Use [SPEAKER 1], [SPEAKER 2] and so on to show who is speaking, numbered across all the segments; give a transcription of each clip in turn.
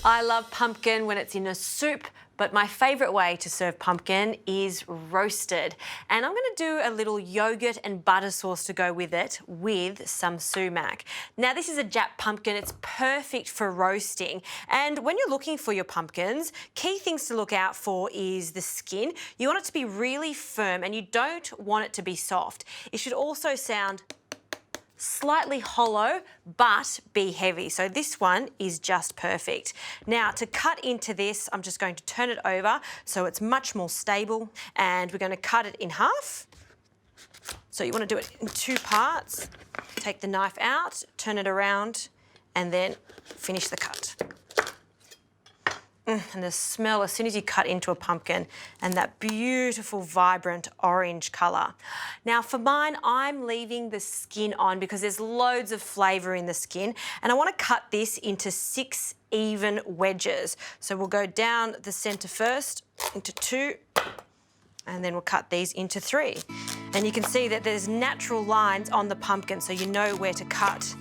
[SPEAKER 1] I love pumpkin when it's in a soup, but my favourite way to serve pumpkin is roasted. And I'm going to do a little yogurt and butter sauce to go with it with some sumac. Now this is a Jap pumpkin, it's perfect for roasting. And when you're looking for your pumpkins, key things to look out for is the skin. You want it to be really firm and you don't want it to be soft. It should also sound slightly hollow, but be heavy. So this one is just perfect. Now to cut into this, I'm just going to turn it over so it's much more stable, and we're going to cut it in half. So you want to do it in two parts. Take the knife out, turn it around, and then finish the cut. And the smell as soon as you cut into a pumpkin, and that beautiful vibrant orange colour. Now for mine, I'm leaving the skin on because there's loads of flavour in the skin, and I want to cut this into 6 even wedges. So we'll go down the centre first into 2, and then we'll cut these into 3. And you can see that there's natural lines on the pumpkin, so you know where to cut.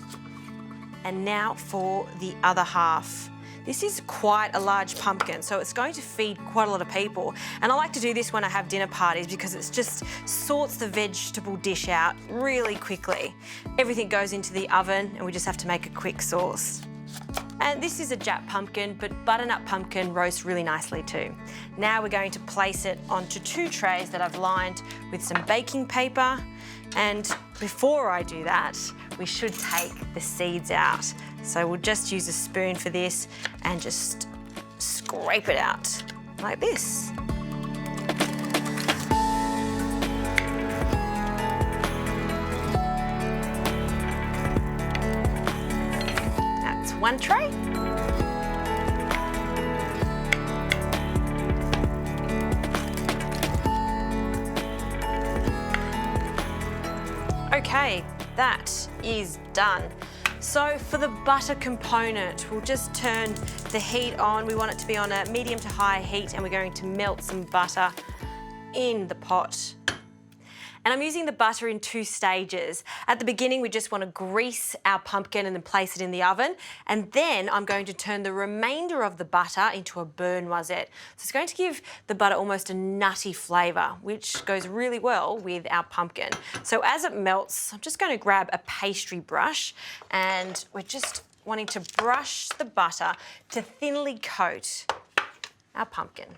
[SPEAKER 1] And now for the other half. This is quite a large pumpkin, so it's going to feed quite a lot of people. And I like to do this when I have dinner parties because it just sorts the vegetable dish out really quickly. Everything goes into the oven and we just have to make a quick sauce. And this is a Jap pumpkin, but butternut pumpkin roasts really nicely too. Now we're going to place it onto 2 trays that I've lined with some baking paper. And before I do that, we should take the seeds out. So we'll just use a spoon for this and just scrape it out like this. That's 1 tray. Okay, that is done. So for the butter component, we'll just turn the heat on. We want it to be on a medium to high heat, and we're going to melt some butter in the pot. And I'm using the butter in 2 stages. At the beginning, we just want to grease our pumpkin and then place it in the oven. And then I'm going to turn the remainder of the butter into a beurre noisette. So it's going to give the butter almost a nutty flavour, which goes really well with our pumpkin. So as it melts, I'm just going to grab a pastry brush, and we're just wanting to brush the butter to thinly coat our pumpkin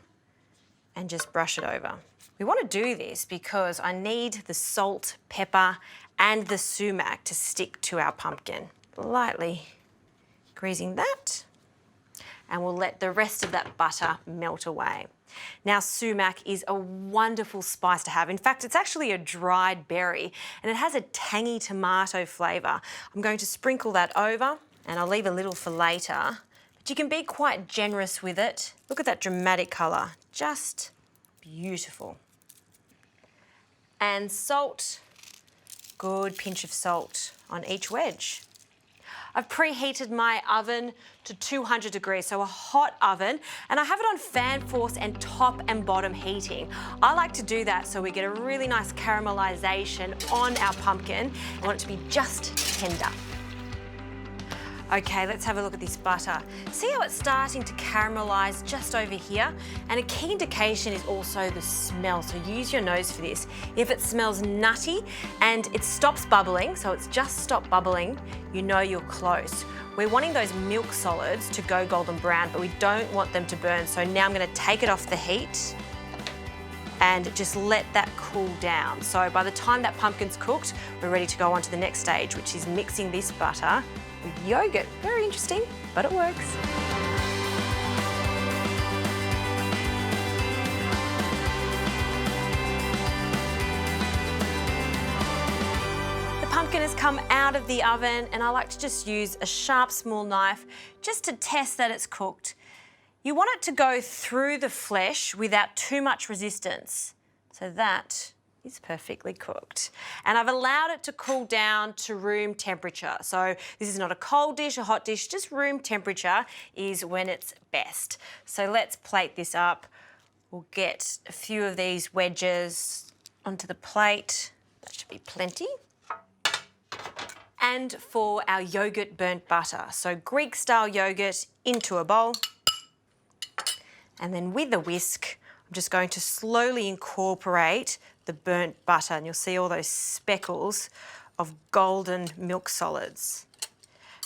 [SPEAKER 1] and just brush it over. We want to do this because I need the salt, pepper, and the sumac to stick to our pumpkin. Lightly greasing that, and we'll let the rest of that butter melt away. Now, sumac is a wonderful spice to have. In fact, it's actually a dried berry, and it has a tangy tomato flavour. I'm going to sprinkle that over, and I'll leave a little for later. But you can be quite generous with it. Look at that dramatic colour, just beautiful. And salt, good pinch of salt on each wedge. I've preheated my oven to 200 degrees, so a hot oven, and I have it on fan force and top and bottom heating. I like to do that so we get a really nice caramelisation on our pumpkin. I want it to be just tender. Okay, let's have a look at this butter. See how it's starting to caramelise just over here? And a key indication is also the smell, so use your nose for this. If it smells nutty and it stops bubbling, so it's just stopped bubbling, you know you're close. We're wanting those milk solids to go golden brown, but we don't want them to burn. So now I'm going to take it off the heat and just let that cool down. So by the time that pumpkin's cooked, we're ready to go on to the next stage, which is mixing this butter with yoghurt. Very interesting, but it works. The pumpkin has come out of the oven, and I like to just use a sharp small knife just to test that it's cooked. You want it to go through the flesh without too much resistance. So that is perfectly cooked. And I've allowed it to cool down to room temperature. So this is not a cold dish, a hot dish, just room temperature is when it's best. So let's plate this up. We'll get a few of these wedges onto the plate. That should be plenty. And for our yogurt burnt butter. So Greek style yogurt into a bowl. And then with the whisk, I'm just going to slowly incorporate the burnt butter, and you'll see all those speckles of golden milk solids.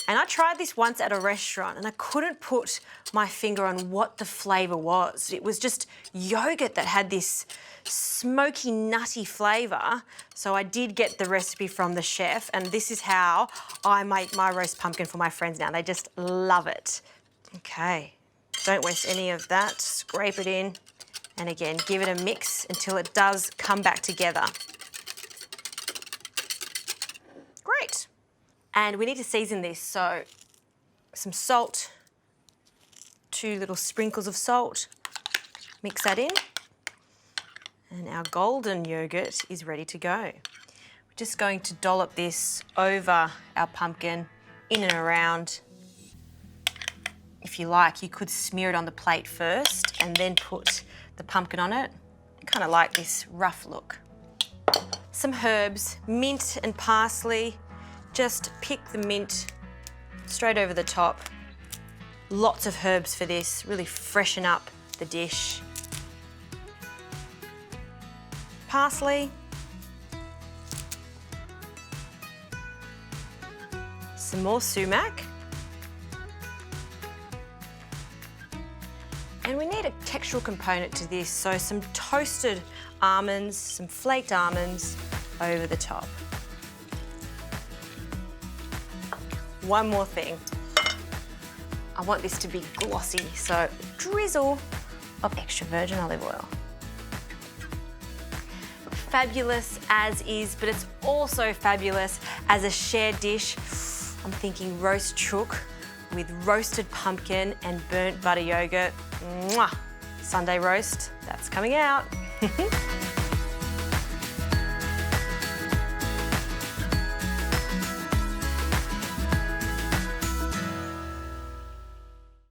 [SPEAKER 1] And I tried this once at a restaurant and I couldn't put my finger on what the flavour was. It was just yogurt that had this smoky, nutty flavour. So I did get the recipe from the chef, and this is how I make my roast pumpkin for my friends now. They just love it. Okay, don't waste any of that. Scrape it in, and again, give it a mix until it does come back together. Great. And we need to season this, so some salt, 2 little sprinkles of salt, mix that in, and our golden yogurt is ready to go. We're just going to dollop this over our pumpkin, in and around. If you like, you could smear it on the plate first and then put the pumpkin on it. I kind of like this rough look. Some herbs, mint and parsley. Just pick the mint straight over the top. Lots of herbs for this, really freshen up the dish. Parsley. Some more sumac. And we need a textural component to this, so some toasted almonds, some flaked almonds over the top. One more thing. I want this to be glossy, so drizzle of extra virgin olive oil. Fabulous as is, but it's also fabulous as a shared dish. I'm thinking roast chook with roasted pumpkin and burnt butter yogurt. Mwah! Sunday roast, that's coming out.